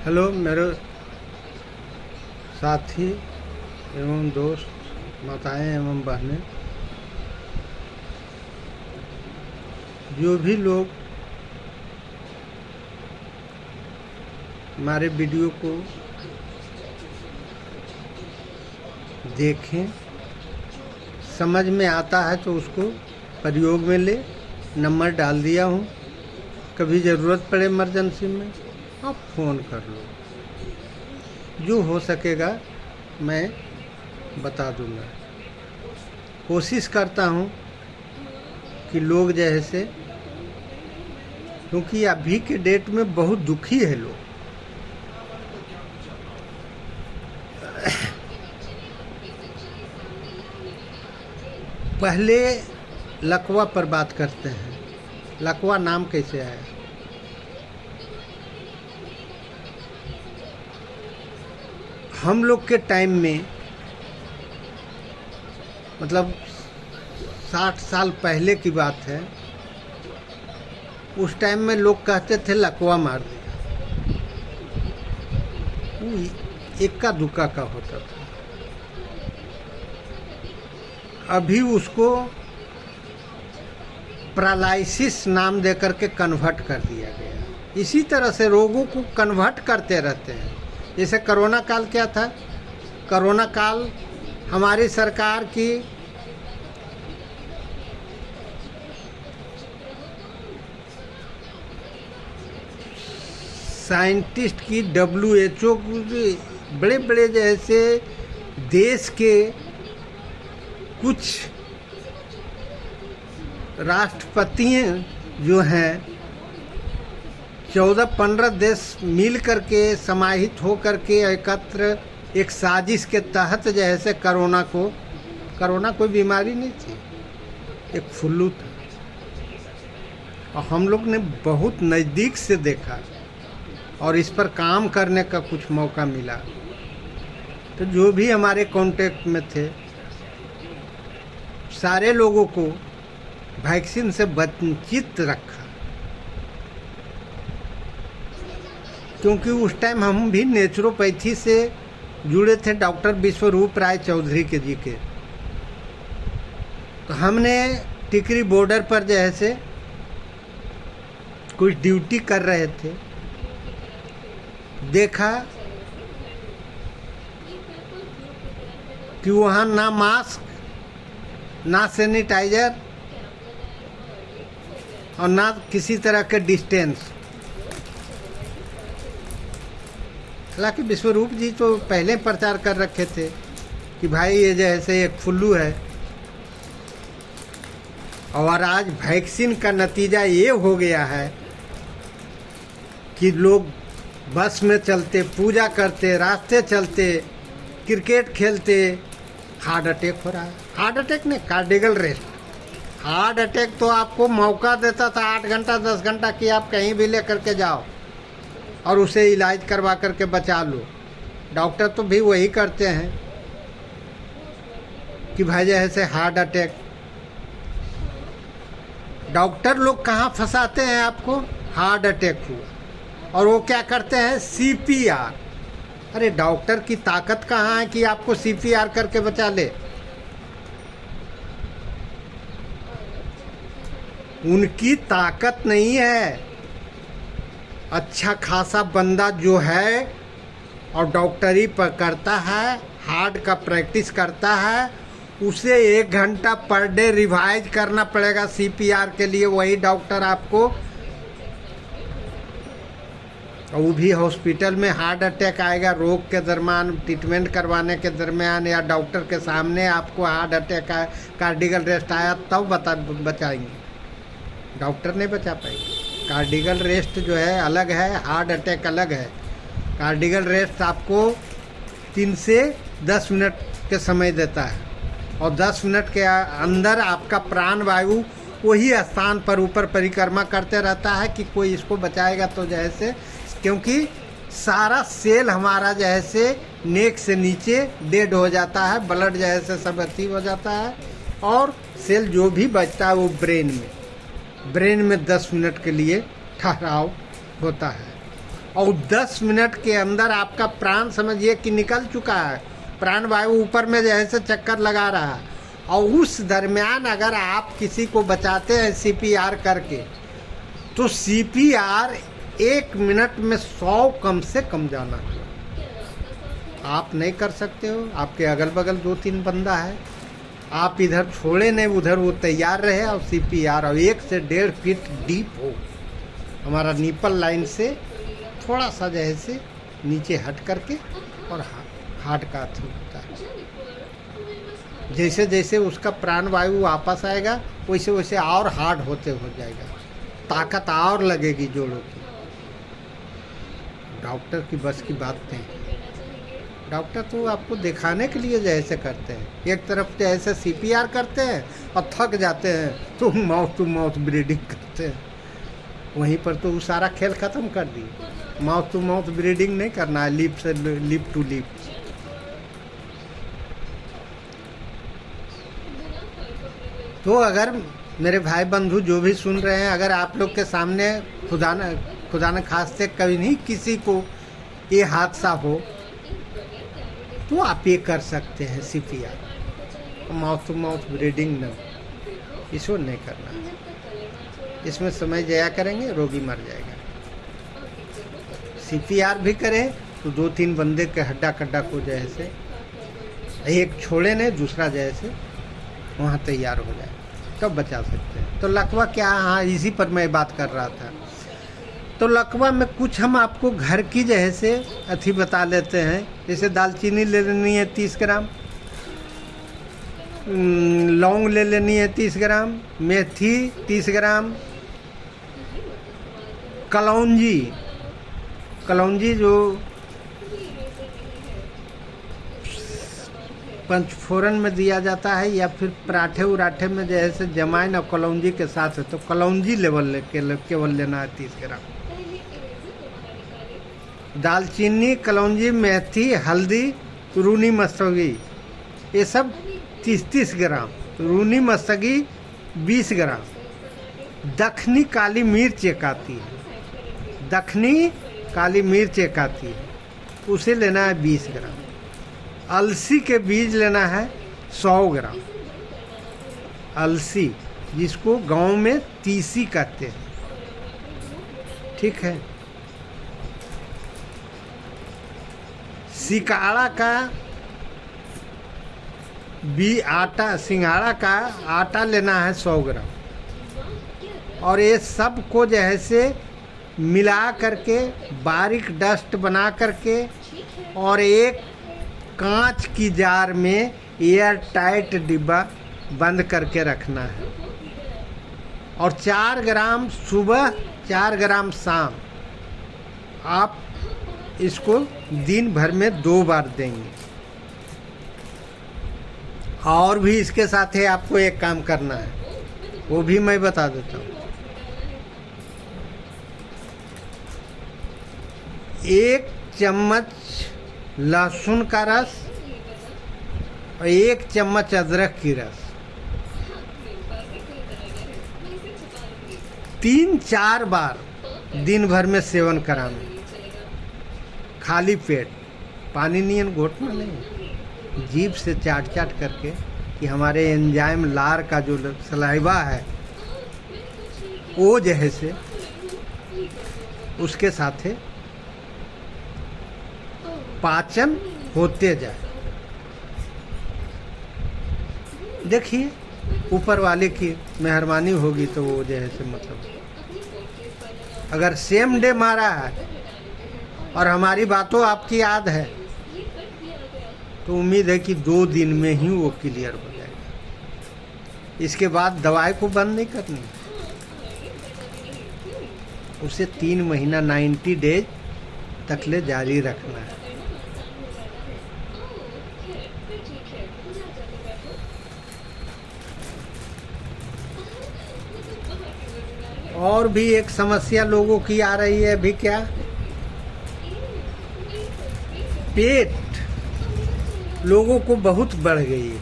Hello मेरे साथी एवं दोस्त, माताएं एवं बहनें, जो भी लोग हमारे वीडियो को देखें, समझ में आता है तो उसको प्रयोग में ले। नंबर डाल दिया हूँ, कभी ज़रूरत पड़े इमरजेंसी में आप फ़ोन कर लो। जो हो सकेगा मैं बता दूंगा। कोशिश करता हूँ कि लोग जैसे, क्योंकि अभी के डेट में बहुत दुखी है लोग। पहले लकवा पर बात करते हैं। लकवा नाम कैसे आया? हम लोग के टाइम में, मतलब 60 साल पहले की बात है, उस टाइम में लोग कहते थे लकवा मार दिया। वो इक्का दुक्का का होता था। अभी उसको पैरालिसिस नाम देकर के कन्वर्ट कर दिया गया। इसी तरह से रोगों को कन्वर्ट करते रहते हैं। जैसे कोरोना काल क्या था? कोरोना काल हमारी सरकार की साइंटिस्ट की, WHO की, बड़े बड़े जैसे देश के कुछ राष्ट्रपति जो हैं, 14-15 देश मिल करके, समाहित हो करके एकत्र एक साजिश के तहत जैसे कोरोना कोई बीमारी नहीं थी, एक फ्लू था। और हम लोग ने बहुत नज़दीक से देखा और इस पर काम करने का कुछ मौका मिला। तो जो भी हमारे कांटेक्ट में थे, सारे लोगों को वैक्सीन से वंचित रखा। क्योंकि उस टाइम हम भी नेचुरोपैथी से जुड़े थे, डॉक्टर विश्वरूप राय चौधरी के जी के। तो हमने टिकरी बॉर्डर पर जैसे कुछ ड्यूटी कर रहे थे, देखा कि वहाँ ना मास्क, ना सैनिटाइजर और ना किसी तरह के डिस्टेंस। हालांकि विश्वरूप जी तो पहले प्रचार कर रखे थे कि भाई ये जैसे एक फ्लू है। और आज वैक्सीन का नतीजा ये हो गया है कि लोग बस में चलते, पूजा करते, रास्ते चलते, क्रिकेट खेलते, हार्ट अटैक हो रहा है। हार्ट अटैक नहीं, कार्डियल अरेस्ट। हार्ट अटैक तो आपको मौका देता था 8 घंटा 10 घंटा कि आप कहीं भी ले करके जाओ और उसे इलाज करवा करके बचा लो। डॉक्टर तो भी वही करते हैं कि भाई जैसे हार्ट अटैक। डॉक्टर लोग कहाँ फंसाते हैं आपको? हार्ट अटैक हुआ और वो क्या करते हैं? CPR। अरे डॉक्टर की ताकत कहाँ है कि आपको CPR करके बचा ले? उनकी ताकत नहीं है। अच्छा खासा बंदा जो है और डॉक्टरी पर करता है, हार्ट का प्रैक्टिस करता है, उसे 1 घंटा पर डे रिवाइज करना पड़ेगा CPR के लिए। वही डॉक्टर आपको, और वो भी हॉस्पिटल में हार्ट अटैक आएगा रोग के दरमियान, ट्रीटमेंट करवाने के दरमियान, या डॉक्टर के सामने आपको हार्ट अटैक आया, कार्डियल अरेस्ट आया, तब बचाएंगे। डॉक्टर नहीं बचा पाएंगे। कार्डियल अरेस्ट जो है अलग है, हार्ट अटैक अलग है। कार्डियल अरेस्ट आपको 3 से 10 मिनट के समय देता है और 10 मिनट के अंदर आपका प्राण वायु वही स्थान पर ऊपर परिक्रमा करते रहता है कि कोई इसको बचाएगा। तो जैसे, क्योंकि सारा सेल हमारा जैसे नेक से नीचे डेड हो जाता है, ब्लड जैसे सब अति हो जाता है, और सेल जो भी बचता है वो ब्रेन में 10 मिनट के लिए ठहराव होता है। और 10 मिनट के अंदर आपका प्राण समझिए कि निकल चुका है, प्राण वायु ऊपर में जैसे चक्कर लगा रहा है। और उस दरमियान अगर आप किसी को बचाते हैं सीपीआर करके, तो सीपीआर 1 मिनट में 100 कम से कम जाना। आप नहीं कर सकते हो, आपके अगल बगल 2-3 बंदा है, आप इधर छोड़े नहीं, उधर वो तैयार रहे। और सीपीआर और 1 से 1.5 फीट डीप हो, हमारा निपल लाइन से थोड़ा सा जैसे नीचे हट करके, और हार्ट का अथी होता है। जैसे जैसे उसका प्राण वायु वापस आएगा, वैसे वैसे और हार्ड होते हो जाएगा, ताकत और लगेगी जोड़ों की। डॉक्टर की बस की बात नहीं। डॉक्टर तो आपको दिखाने के लिए जैसे करते हैं, एक तरफ जैसे सीपीआर करते हैं और थक जाते हैं तो माउथ टू माउथ ब्रीडिंग करते हैं। वहीं पर तो वो सारा खेल ख़त्म कर दिए। माउथ टू माउथ ब्रीडिंग नहीं करना है, लिप से लिप टू लिप। तो अगर मेरे भाई बंधु जो भी सुन रहे हैं, अगर आप लोग के सामने खुदा न खास्ते कभी नहीं किसी को ये हादसा हो, तो आप ये कर सकते हैं CPR. Mouth to mouth breathing न, इसको नहीं करना है। इसमें समय जाया करेंगे, रोगी मर जाएगा। सीपीआर भी करें तो 2-3 बंदे के हड्डा कड्डा को जैसे एक छोड़े नहीं, दूसरा जैसे वहाँ तैयार हो जाए, तब बचा सकते हैं। तो लकवा क्या, हाँ इसी पर मैं बात कर रहा था। तो लकवा में कुछ हम आपको घर की जैसे अथी बता लेते हैं। जैसे दालचीनी ले लेनी है 30 ग्राम, लौंग ले लेनी है 30 ग्राम, मेथी 30 ग्राम, कलौंजी जो पंचफोरन में दिया जाता है, या फिर पराठे उराठे में जैसे जमाइन और कलौंजी के साथ है, तो कलौंजी केवल लेना है 30 ग्राम। दालचीनी, कलौंजी, मेथी, हल्दी, रूनी मस्तगी, ये सब 30-30 ग्राम। रूनी मस्तगी 20 ग्राम। दखनी काली मिर्च एक आती है, दखनी काली मिर्च एक आती है, उसे लेना है 20 ग्राम। अलसी के बीज लेना है 100 ग्राम। अलसी, जिसको गांव में तीसी कहते हैं, ठीक है। सिंघाड़ा का सिंघाड़ा का आटा लेना है 100 ग्राम। और ये सब को जैसे मिला करके बारीक डस्ट बना करके, और एक कांच की जार में एयर टाइट डिब्बा बंद करके रखना है। और 4 ग्राम सुबह, 4 ग्राम शाम। आप इसको दिन भर में 2 बार देंगे। और भी इसके साथ है आपको एक काम करना है, वो भी मैं बता देता हूँ। 1 चम्मच लहसुन का रस और 1 चम्मच अदरक की रस 3-4 बार दिन भर में सेवन कराना, खाली पेट, पानी नियन घोटना नहीं, जीभ से चाट चाट करके, कि हमारे एंजाइम लार का जो सलाइवा है वो जैसे उसके साथ पाचन होते जाए। देखिए ऊपर वाले की मेहरबानी होगी तो वो जैसे मतलब अगर सेम डे मारा है और हमारी बातों आपकी याद है, तो उम्मीद है कि 2 दिन में ही वो क्लियर हो जाएगा। इसके बाद दवाई को बंद नहीं करनी, उसे 3 महीना 90 डेज तक ले जारी रखना है। और भी एक समस्या लोगों की आ रही है अभी, क्या, पेट लोगों को बहुत बढ़ गई है।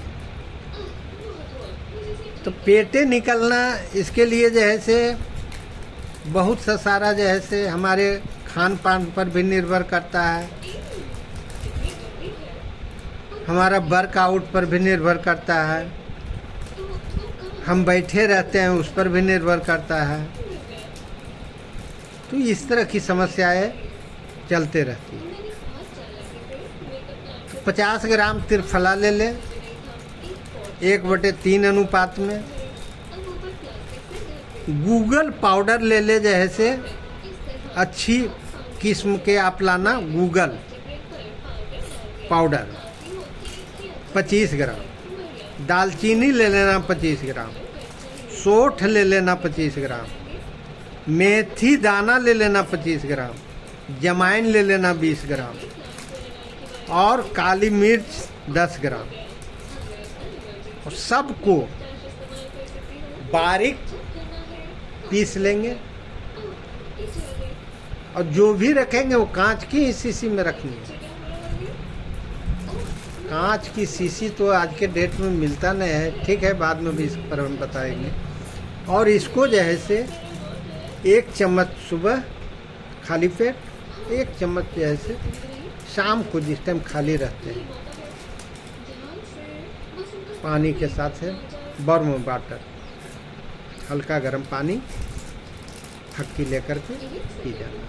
तो पेटे निकलना, इसके लिए जैसे बहुत सा सारा जैसे हमारे खान पान पर भी निर्भर करता है, हमारा वर्कआउट पर भी निर्भर करता है, हम बैठे रहते हैं उस पर भी निर्भर करता है। तो इस तरह की समस्याएं चलते रहती हैं। 50 ग्राम त्रिफला ले लें 1/3 अनुपात में। गूगल पाउडर ले ले, जैसे अच्छी किस्म के आप लाना गूगल पाउडर 25 ग्राम, दालचीनी ले लेना 25 ग्राम, सौंठ ले लेना 25 ग्राम, मेथी दाना ले लेना 25 ग्राम, जमाइन ले लेना 20 ग्राम और काली मिर्च 10 ग्राम। और सबको बारीक पीस लेंगे और जो भी रखेंगे वो कांच की शीशी में रखनी है। कांच की शीशी तो आज के डेट में मिलता नहीं है, ठीक है, बाद में भी इस पर हम बताएंगे। और इसको जैसे 1 चम्मच सुबह खाली पेट, 1 चम्मच जैसे शाम को जिस टाइम खाली रहते हैं, पानी के साथ है वार्म वाटर, हल्का गर्म पानी फक्की लेकर के पी जाना।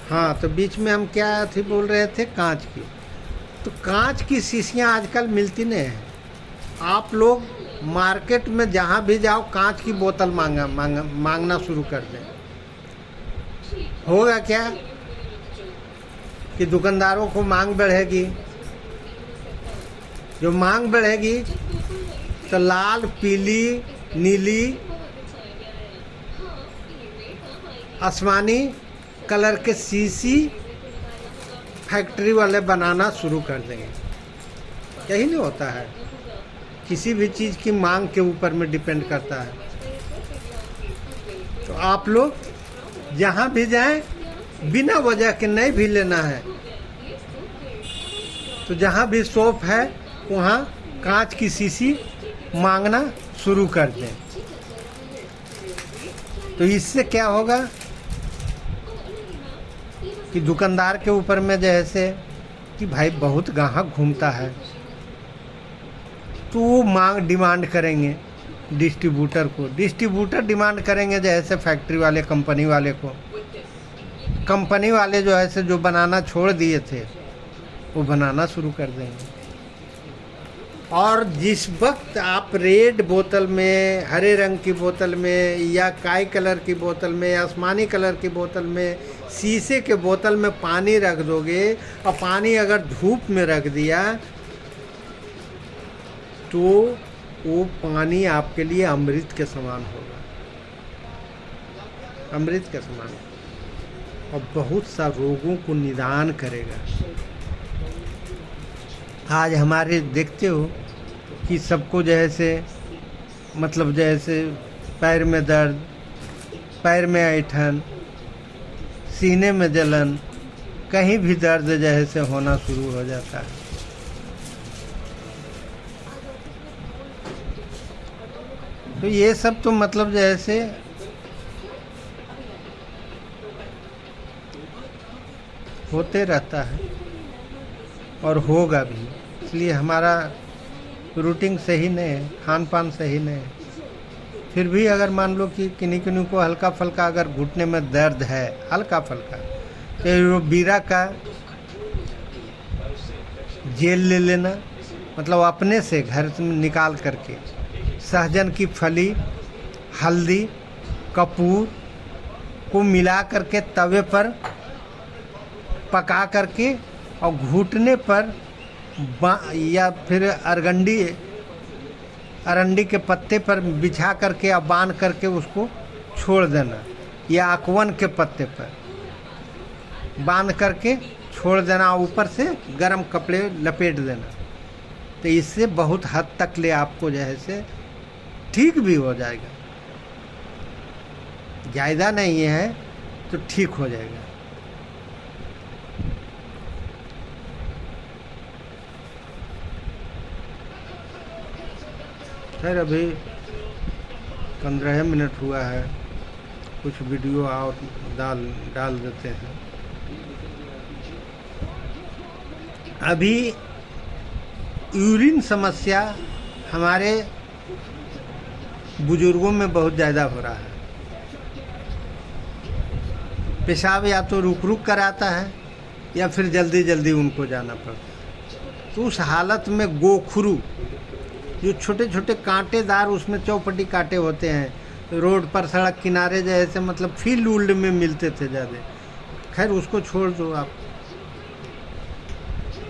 हाँ, तो बीच में हम क्या थी बोल रहे थे, कांच की। तो कांच की शीशियाँ आजकल मिलती नहीं है। आप लोग मार्केट में जहाँ भी जाओ कांच की बोतल मांगना शुरू कर दें। होगा क्या कि दुकानदारों को मांग बढ़ेगी। जो मांग बढ़ेगी तो लाल, पीली, नीली, आसमानी कलर के शीशी फैक्ट्री वाले बनाना शुरू कर देंगे। यही नहीं होता है, किसी भी चीज़ की मांग के ऊपर में डिपेंड करता है। तो आप लोग जहाँ भी जाएं, बिना वजह के नहीं भी लेना है, तो जहाँ भी शॉप है वहाँ कांच की शीशी मांगना शुरू कर दें। तो इससे क्या होगा कि दुकानदार के ऊपर में जैसे कि भाई बहुत ग्राहक घूमता है, तो वो मांग डिमांड करेंगे डिस्ट्रीब्यूटर को, डिस्ट्रीब्यूटर डिमांड करेंगे जैसे फैक्ट्री वाले, कंपनी वाले को। कंपनी वाले जो है से जो बनाना छोड़ दिए थे वो बनाना शुरू कर देंगे। और जिस वक्त आप रेड बोतल में, हरे रंग की बोतल में, या काई कलर की बोतल में, आसमानी कलर की बोतल में, शीशे के बोतल में पानी रख दोगे, और पानी अगर धूप में रख दिया तो वो पानी आपके लिए अमृत के समान होगा, अमृत के समान, और बहुत सा रोगों को निदान करेगा। आज हमारे देखते हो कि सबको जैसे मतलब जैसे पैर में दर्द, पैर में ऐंठन, सीने में जलन, कहीं भी दर्द जैसे होना शुरू हो जाता है। तो ये सब तो मतलब जैसे होते रहता है और होगा भी। इसलिए हमारा रूटीन सही नहीं है, खान पान सही नहीं है। फिर भी अगर मान लो कि किन्हीं को हल्का फल्का अगर घुटने में दर्द है, हल्का फल्का, तो बीरा का जेल ले लेना, मतलब अपने से घर से निकाल करके सहजन की फली, हल्दी, कपूर को मिला करके तवे पर पका करके और घुटने पर या फिर अरंडी के पत्ते पर बिछा करके और बांध करके उसको छोड़ देना, या अकवन के पत्ते पर बांध करके छोड़ देना, ऊपर से गर्म कपड़े लपेट देना। तो इससे बहुत हद तक ले आपको जैसे ठीक भी हो जाएगा, ज़्यादा नहीं है तो ठीक हो जाएगा। खैर अभी 15 मिनट हुआ है, कुछ वीडियो और डाल देते हैं। अभी यूरिन समस्या हमारे बुजुर्गों में बहुत ज़्यादा हो रहा है। पेशाब या तो रुक रुक कर आता है या फिर जल्दी जल्दी उनको जाना पड़ता है। तो उस हालत में गोखरू, जो छोटे छोटे कांटेदार उसमें चौपटी कांटे होते हैं, रोड पर सड़क किनारे जैसे मतलब फील्ड उल्ड में मिलते थे ज़्यादा, खैर उसको छोड़ दो,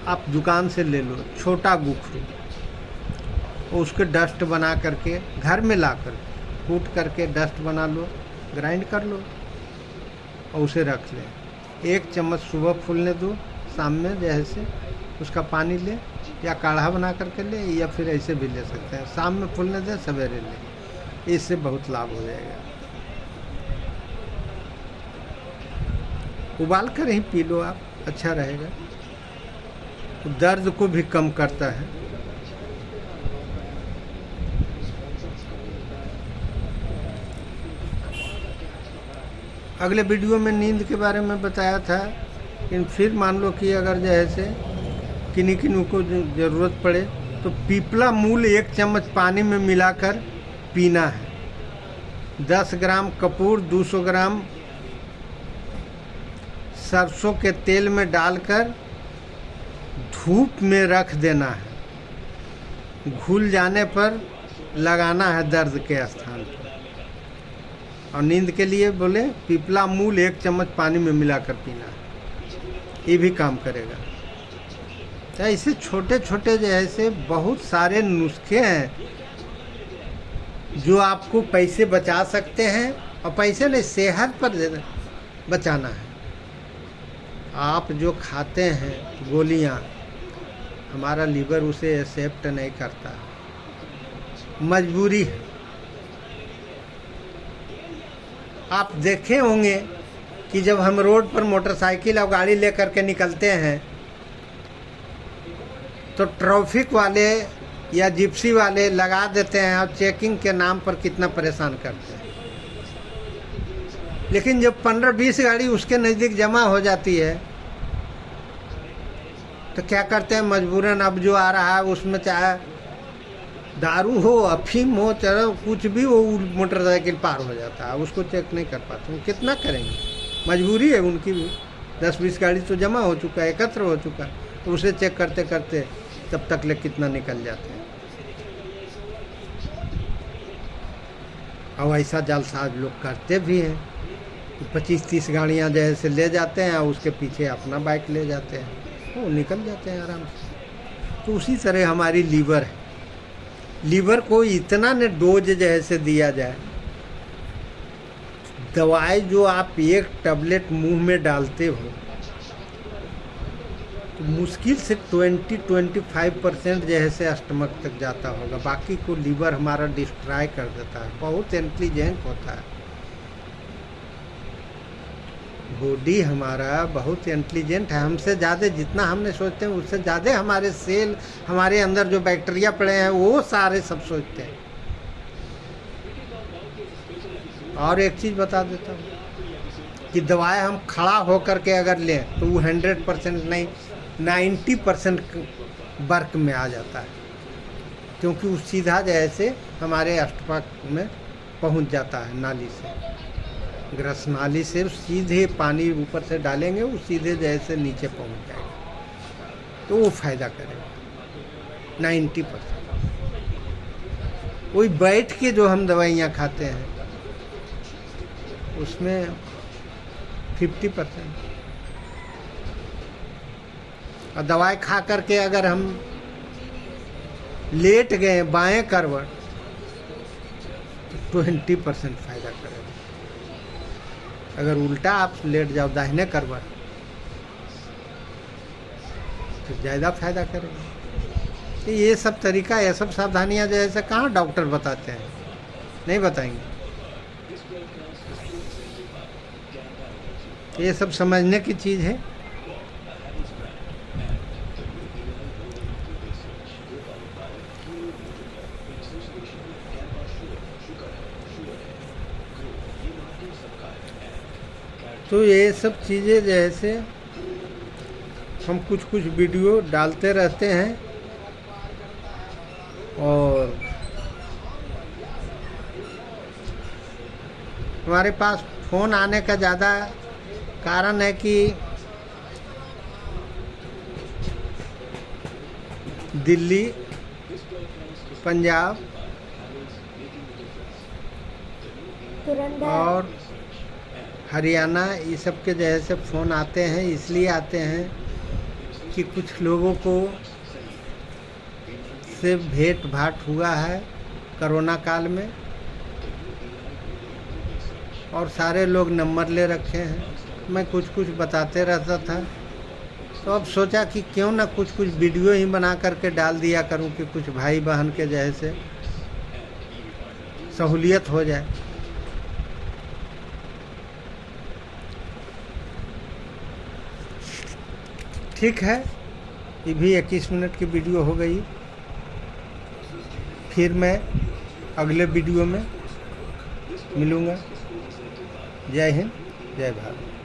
आप दुकान से ले लो छोटा गोखरू, उसके डस्ट बना करके घर में ला कर कूट करके डस्ट बना लो, ग्राइंड कर लो और उसे रख लें। 1 चम्मच सुबह फूलने दो, शाम में जैसे उसका पानी ले या काढ़ा बना करके ले, या फिर ऐसे भी ले सकते हैं। शाम में फूलने दें, सवेरे लें, इससे बहुत लाभ हो जाएगा। उबाल कर ही पी लो आप, अच्छा रहेगा। दर्द को भी कम करता है। अगले वीडियो में नींद के बारे में बताया था, लेकिन फिर मान लो कि अगर जैसे किन्हीं को ज़रूरत पड़े तो पीपला मूल 1 चम्मच पानी में मिलाकर पीना है। 10 ग्राम कपूर, 200 ग्राम सरसों के तेल में डालकर धूप में रख देना है। घुल जाने पर लगाना है दर्द के स्थान पर। और नींद के लिए बोले पीपला मूल 1 चम्मच पानी में मिलाकर पीना है, ये भी काम करेगा। तो ऐसे छोटे छोटे जैसे बहुत सारे नुस्खे हैं जो आपको पैसे बचा सकते हैं, और पैसे नहीं, सेहत पर बचाना है। आप जो खाते हैं गोलियां, हमारा लीवर उसे एक्सेप्ट नहीं करता, मजबूरी है। आप देखे होंगे कि जब हम रोड पर मोटरसाइकिल और गाड़ी लेकर के निकलते हैं तो ट्रैफिक वाले या जिप्सी वाले लगा देते हैं और चेकिंग के नाम पर कितना परेशान करते हैं। लेकिन जब 15-20 गाड़ी उसके नज़दीक जमा हो जाती है तो क्या करते हैं, मजबूरन अब जो आ रहा है उसमें चाहे दारू हो, अफीम हो, चाहे कुछ भी हो, मोटरसाइकिल पार हो जाता है, उसको चेक नहीं कर पाते। वो कितना करेंगे, मजबूरी है उनकी भी। 10-20 गाड़ी तो जमा हो चुका है, एकत्र हो चुका है, तो उसे चेक करते करते तब तक ले कितना निकल जाते हैं। और ऐसा जालसाज लोग करते भी हैं, तो 25-30 गाड़ियाँ जैसे ले जाते हैं और उसके पीछे अपना बाइक ले जाते हैं, वो निकल जाते हैं आराम से। तो उसी तरह हमारी लीवर है, लीवर को इतना न डोज जैसे दिया जाए। दवाई जो आप 1 टैबलेट मुंह में डालते हो तो मुश्किल से 20-25% जैसे स्टमक तक जाता होगा, बाकी को लीवर हमारा डिस्ट्रॉय कर देता है। बहुत इंटेलिजेंट होता है बॉडी हमारा, बहुत इंटेलिजेंट है। हमसे ज़्यादा, जितना हमने सोचते हैं उससे ज़्यादा हमारे सेल, हमारे अंदर जो बैक्टीरिया पड़े हैं वो सारे सब सोचते हैं। और एक चीज़ बता देता हूँ कि दवाई हम खड़ा होकर के अगर लें तो वो 100% नहीं, 90% वर्क में आ जाता है, क्योंकि वो सीधा जैसे हमारे स्टमक में पहुँच जाता है नाली से, ग्रस नाली से सीधे पानी ऊपर से डालेंगे, वो सीधे जैसे नीचे पहुंच जाएगा, तो वो फायदा करेगा 90%। वही बैठ के जो हम दवाइयाँ खाते हैं उसमें 50%। और दवाई खा करके अगर हम लेट गए बाएं करवट तो 20% फायदा करेगा। अगर उल्टा आप लेट जाओ दाहिने करवट तो ज़्यादा फायदा करेगा। तो ये सब तरीका, ये सब सावधानियाँ जैसे कहाँ डॉक्टर बताते हैं, नहीं बताएंगे। ये सब समझने की चीज़ है। तो ये सब चीज़ें जैसे हम कुछ कुछ वीडियो डालते रहते हैं और हमारे पास फ़ोन आने का ज़्यादा कारण है कि दिल्ली, पंजाब और हरियाणा ये सब के जैसे फ़ोन आते हैं। इसलिए आते हैं कि कुछ लोगों को से भेंट भाट हुआ है कोरोना काल में और सारे लोग नंबर ले रखे हैं। मैं कुछ कुछ बताते रहता था, तो अब सोचा कि क्यों ना कुछ कुछ वीडियो ही बना करके डाल दिया करूं कि कुछ भाई बहन के जैसे सहूलियत हो जाए। ठीक है, ये भी 21 मिनट की वीडियो हो गई। फिर मैं अगले वीडियो में मिलूँगा। जय हिंद, जय भारत।